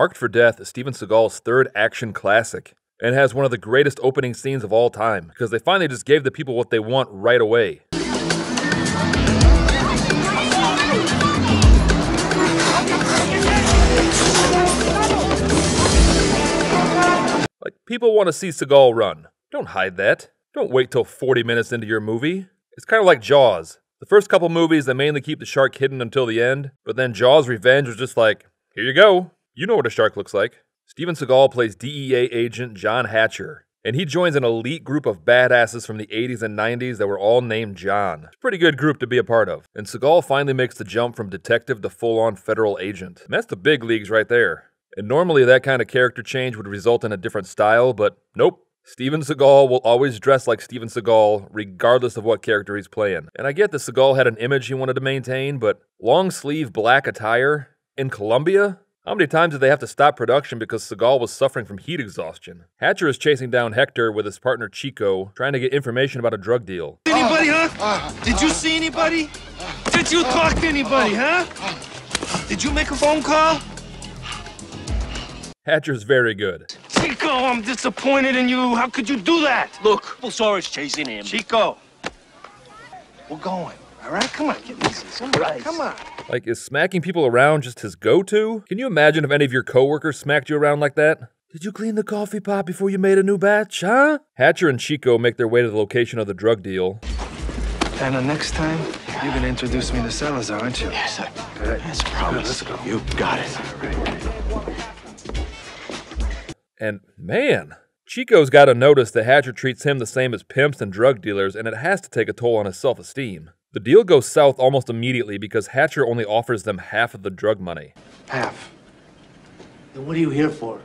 Marked for Death is Steven Seagal's third action classic, and has one of the greatest opening scenes of all time, because they finally just gave the people what they want right away. Like, people want to see Seagal run. Don't hide that. Don't wait till 40 minutes into your movie. It's kind of like Jaws. The first couple movies, they mainly keep the shark hidden until the end, but then Jaws Revenge was just like, here you go. You know what a shark looks like. Steven Seagal plays DEA agent John Hatcher, and he joins an elite group of badasses from the 80s and 90s that were all named John. It's a pretty good group to be a part of. And Seagal finally makes the jump from detective to full-on federal agent. And that's the big leagues right there. And normally that kind of character change would result in a different style, but nope. Steven Seagal will always dress like Steven Seagal, regardless of what character he's playing. And I get that Seagal had an image he wanted to maintain, but long-sleeve black attire in Colombia? How many times did they have to stop production because Seagal was suffering from heat exhaustion? Hatcher is chasing down Hector with his partner Chico, trying to get information about a drug deal. Anybody, huh? Did you see anybody? Did you talk to anybody, huh? Did you make a phone call? Hatcher's very good. Chico, I'm disappointed in you. How could you do that? Look, people saw us chasing him. Chico, we're going. All right, come on, get easy. Come on. Like, is smacking people around just his go-to? Can you imagine if any of your coworkers smacked you around like that? Did you clean the coffee pot before you made a new batch, huh? Hatcher and Chico make their way to the location of the drug deal. And the next time, you're gonna introduce me to Salazar, aren't you? Yes, sir. Good. That's a promise. Good, let's go. You got it. All right. And man, Chico's got to notice that Hatcher treats him the same as pimps and drug dealers, and it has to take a toll on his self-esteem. The deal goes south almost immediately because Hatcher only offers them half of the drug money. Half. Then what are you here for?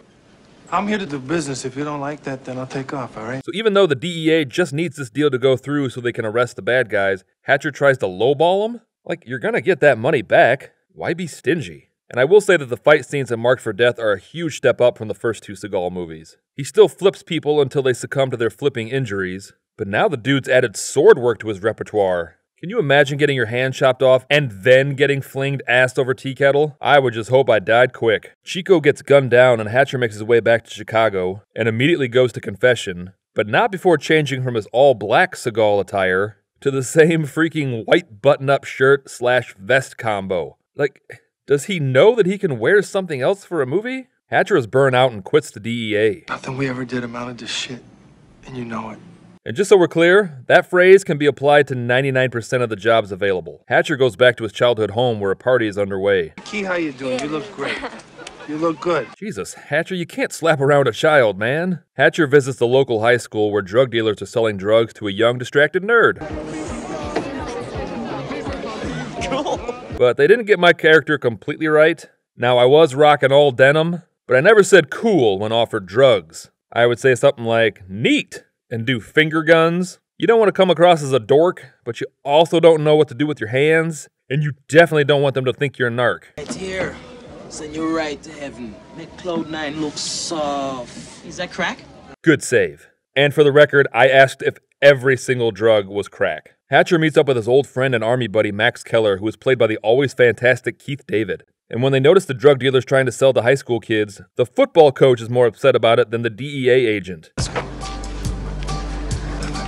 I'm here to do business. If you don't like that, then I'll take off, all right? So even though the DEA just needs this deal to go through so they can arrest the bad guys, Hatcher tries to lowball them? Like, you're gonna get that money back. Why be stingy? And I will say that the fight scenes in Marked for Death are a huge step up from the first two Seagal movies. He still flips people until they succumb to their flipping injuries, but now the dude's added sword work to his repertoire. Can you imagine getting your hand chopped off and then getting flinged ass over tea kettle? I would just hope I died quick. Chico gets gunned down and Hatcher makes his way back to Chicago and immediately goes to confession, but not before changing from his all-black Seagal attire to the same freaking white button-up shirt / vest combo. Like, does he know that he can wear something else for a movie? Hatcher is burnt out and quits the DEA. Nothing we ever did amounted to shit, and you know it. And just so we're clear, that phrase can be applied to 99% of the jobs available. Hatcher goes back to his childhood home where a party is underway. Key, how you doing? You look great. You look good. Jesus, Hatcher, you can't slap around a child, man. Hatcher visits the local high school where drug dealers are selling drugs to a young, distracted nerd. But they didn't get my character completely right. Now, I was rocking all denim, but I never said cool when offered drugs. I would say something like, neat, and do finger guns. You don't want to come across as a dork, but you also don't know what to do with your hands, and you definitely don't want them to think you're a narc. Right here, send you right to heaven. Make Cloud9 look soft. Is that crack? Good save. And for the record, I asked if every single drug was crack. Hatcher meets up with his old friend and army buddy Max Keller, who is played by the always fantastic Keith David. And when they notice the drug dealers trying to sell to high school kids, the football coach is more upset about it than the DEA agent. Let's go.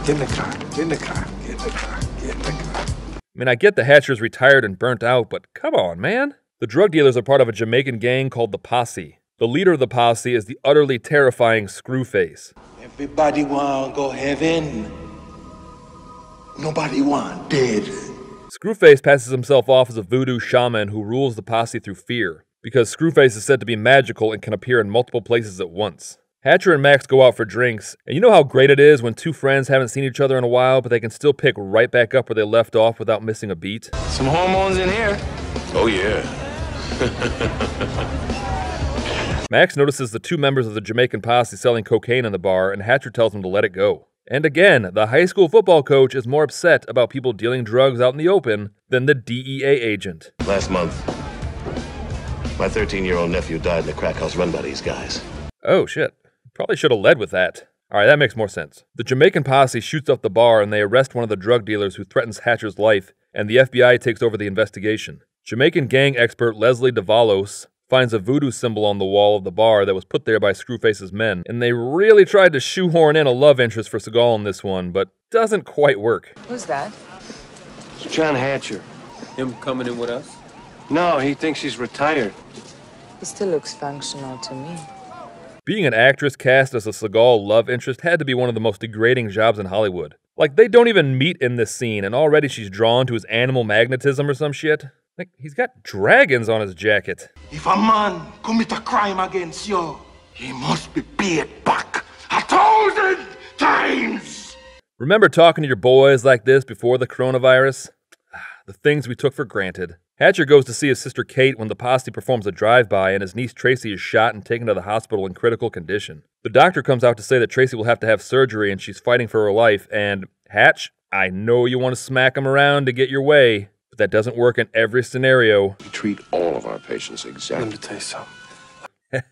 Get in the car. Get in the car. Get in the car. Get in the car. I mean, I get the Hatcher's retired and burnt out, but come on, man. The drug dealers are part of a Jamaican gang called the Posse. The leader of the Posse is the utterly terrifying Screwface. Everybody want go heaven. Nobody want dead. Screwface passes himself off as a voodoo shaman who rules the Posse through fear, because Screwface is said to be magical and can appear in multiple places at once. Hatcher and Max go out for drinks, and you know how great it is when two friends haven't seen each other in a while, but they can still pick right back up where they left off without missing a beat? Some hormones in here. Oh, yeah. Max notices the two members of the Jamaican posse selling cocaine in the bar, and Hatcher tells him to let it go. And again, the high school football coach is more upset about people dealing drugs out in the open than the DEA agent. Last month, my 13-year-old nephew died in a crack house run by these guys. Oh, shit. Probably should have led with that. Alright, that makes more sense. The Jamaican posse shoots up the bar and they arrest one of the drug dealers who threatens Hatcher's life, and the FBI takes over the investigation. Jamaican gang expert Leslie Davalos finds a voodoo symbol on the wall of the bar that was put there by Screwface's men, and they really tried to shoehorn in a love interest for Seagal in this one, but doesn't quite work. Who's that? It's John Hatcher. Him coming in with us? No, he thinks he's retired. He still looks functional to me. Being an actress cast as a Seagal love interest had to be one of the most degrading jobs in Hollywood. Like, they don't even meet in this scene, and already she's drawn to his animal magnetism or some shit. Like, he's got dragons on his jacket. If a man commit a crime against you, he must be paid back 1,000 times. Remember talking to your boys like this before the coronavirus? The things we took for granted. Hatcher goes to see his sister Kate when the posse performs a drive-by and his niece Tracy is shot and taken to the hospital in critical condition. The doctor comes out to say that Tracy will have to have surgery and she's fighting for her life, and Hatch, I know you want to smack him around to get your way, but that doesn't work in every scenario. We treat all of our patients exactly. Let me tell you something.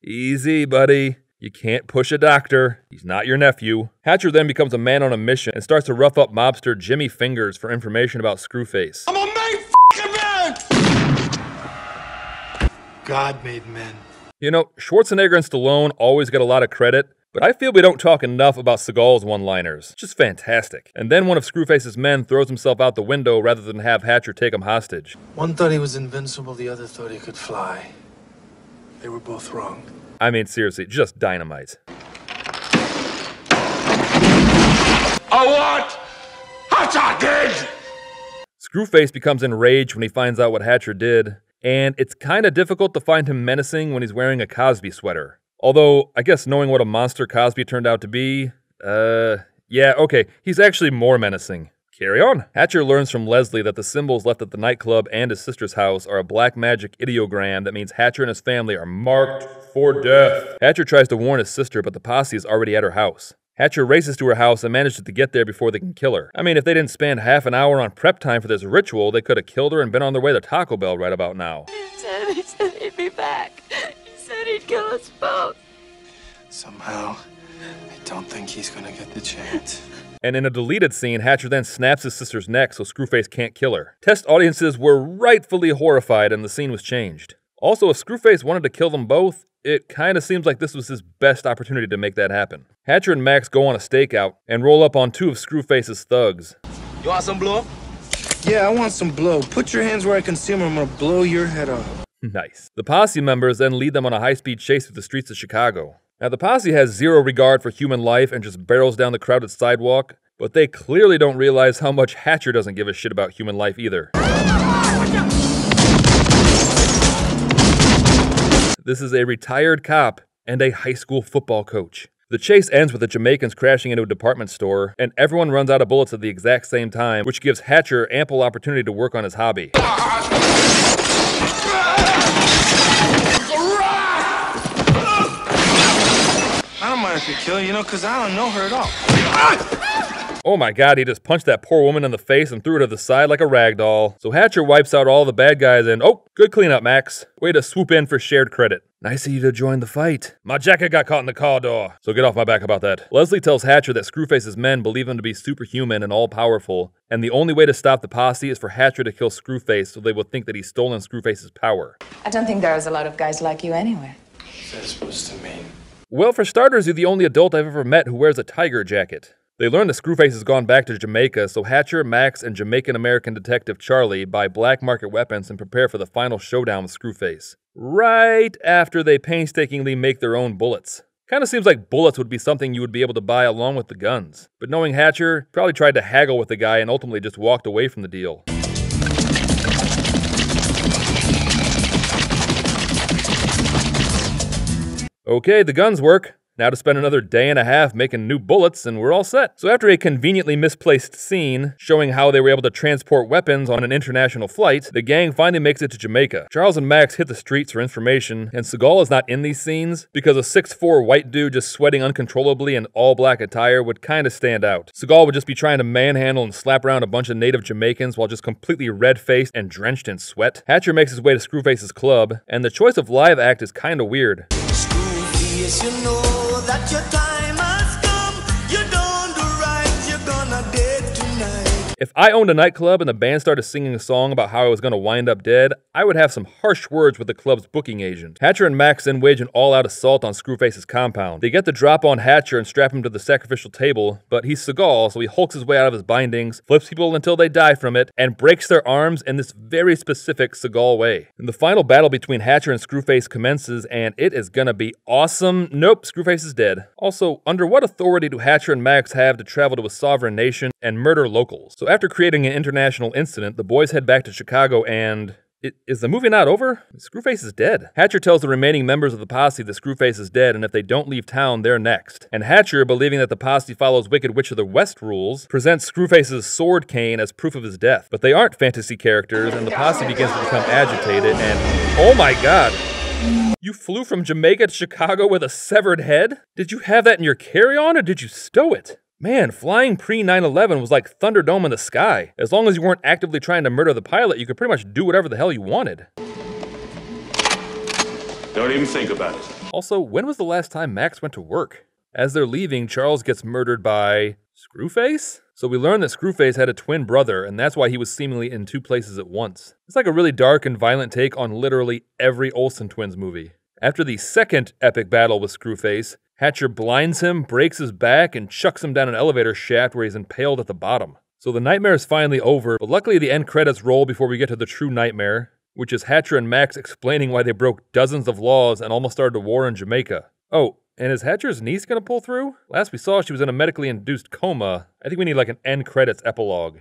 Easy, buddy. You can't push a doctor. He's not your nephew. Hatcher then becomes a man on a mission and starts to rough up mobster Jimmy Fingers for information about Screwface. I'm a main man! God made men. You know, Schwarzenegger and Stallone always get a lot of credit, but I feel we don't talk enough about Seagal's one-liners. Just fantastic. And then one of Screwface's men throws himself out the window rather than have Hatcher take him hostage. One thought he was invincible, the other thought he could fly. They were both wrong. I mean, seriously, just dynamite. I want Hatcher dead! Screwface becomes enraged when he finds out what Hatcher did, and it's kinda difficult to find him menacing when he's wearing a Cosby sweater. Although, I guess knowing what a monster Cosby turned out to be, yeah, okay, he's actually more menacing. Carry on. Hatcher learns from Leslie that the symbols left at the nightclub and his sister's house are a black magic ideogram that means Hatcher and his family are marked for death. Hatcher tries to warn his sister, but the posse is already at her house. Hatcher races to her house and manages to get there before they can kill her. I mean, if they didn't spend half an hour on prep time for this ritual, they could have killed her and been on their way to Taco Bell right about now. He said he'd be back. He said he'd kill us both. Somehow, I don't think he's gonna get the chance. And in a deleted scene, Hatcher then snaps his sister's neck so Screwface can't kill her. Test audiences were rightfully horrified and the scene was changed. Also, if Screwface wanted to kill them both, it kinda seems like this was his best opportunity to make that happen. Hatcher and Max go on a stakeout and roll up on two of Screwface's thugs. You want some blow? Yeah, I want some blow. Put your hands where I can see them. I'm gonna blow your head off. Nice. The posse members then lead them on a high-speed chase through the streets of Chicago. Now, the posse has zero regard for human life and just barrels down the crowded sidewalk, but they clearly don't realize how much Hatcher doesn't give a shit about human life either. This is a retired cop and a high school football coach. The chase ends with the Jamaicans crashing into a department store, and everyone runs out of bullets at the exact same time, which gives Hatcher ample opportunity to work on his hobby. I don't mind if you kill her, because I don't know her at all. Oh my god, he just punched that poor woman in the face and threw her to the side like a rag doll. So Hatcher wipes out all the bad guys and, oh, good cleanup, Max. Way to swoop in for shared credit. Nice of you to join the fight. My jacket got caught in the car door, so get off my back about that. Leslie tells Hatcher that Screwface's men believe him to be superhuman and all-powerful, and the only way to stop the posse is for Hatcher to kill Screwface so they will think that he's stolen Screwface's power. I don't think there's a lot of guys like you anywhere. What's that supposed to mean? Well, for starters, you're the only adult I've ever met who wears a tiger jacket. They learn that Screwface has gone back to Jamaica, so Hatcher, Max, and Jamaican-American detective Charlie buy black market weapons and prepare for the final showdown with Screwface. Right after they painstakingly make their own bullets. Kinda seems like bullets would be something you would be able to buy along with the guns. But knowing Hatcher, probably tried to haggle with the guy and ultimately just walked away from the deal. Okay, the guns work. Now to spend another day and a half making new bullets and we're all set. So after a conveniently misplaced scene showing how they were able to transport weapons on an international flight, the gang finally makes it to Jamaica. Charles and Max hit the streets for information, and Seagal is not in these scenes because a 6'4" white dude just sweating uncontrollably in all black attire would kinda stand out. Seagal would just be trying to manhandle and slap around a bunch of native Jamaicans while just completely red-faced and drenched in sweat. Hatcher makes his way to Screwface's club, and the choice of live act is kinda weird. Screwface, you know that your time has come. You don't do right, you're gonna dead tonight. If I owned a nightclub and the band started singing a song about how I was going to wind up dead, I would have some harsh words with the club's booking agent. Hatcher and Max then wage an all-out assault on Screwface's compound. They get the drop on Hatcher and strap him to the sacrificial table, but he's Seagal, so he hulks his way out of his bindings, flips people until they die from it, and breaks their arms in this very specific Seagal way. And the final battle between Hatcher and Screwface commences, and it is gonna be awesome. Nope, Screwface is dead. Also, under what authority do Hatcher and Max have to travel to a sovereign nation and murder locals? So after creating an international incident, the boys head back to Chicago and... Is the movie not over? Screwface is dead. Hatcher tells the remaining members of the posse that Screwface is dead, and if they don't leave town, they're next. And Hatcher, believing that the posse follows Wicked Witch of the West rules, presents Screwface's sword cane as proof of his death. But they aren't fantasy characters, and the posse begins to become agitated, and oh my god! You flew from Jamaica to Chicago with a severed head? Did you have that in your carry-on, or did you stow it? Man, flying pre-9/11 was like Thunderdome in the sky. As long as you weren't actively trying to murder the pilot, you could pretty much do whatever the hell you wanted. Don't even think about it. Also, when was the last time Max went to work? As they're leaving, Charles gets murdered by... Screwface? So we learn that Screwface had a twin brother, and that's why he was seemingly in two places at once. It's like a really dark and violent take on literally every Olsen twins movie. After the second epic battle with Screwface, Hatcher blinds him, breaks his back, and chucks him down an elevator shaft where he's impaled at the bottom. So the nightmare is finally over, but luckily the end credits roll before we get to the true nightmare, which is Hatcher and Max explaining why they broke dozens of laws and almost started a war in Jamaica. Oh, and is Hatcher's niece gonna pull through? Last we saw, she was in a medically induced coma. I think we need like an end credits epilogue.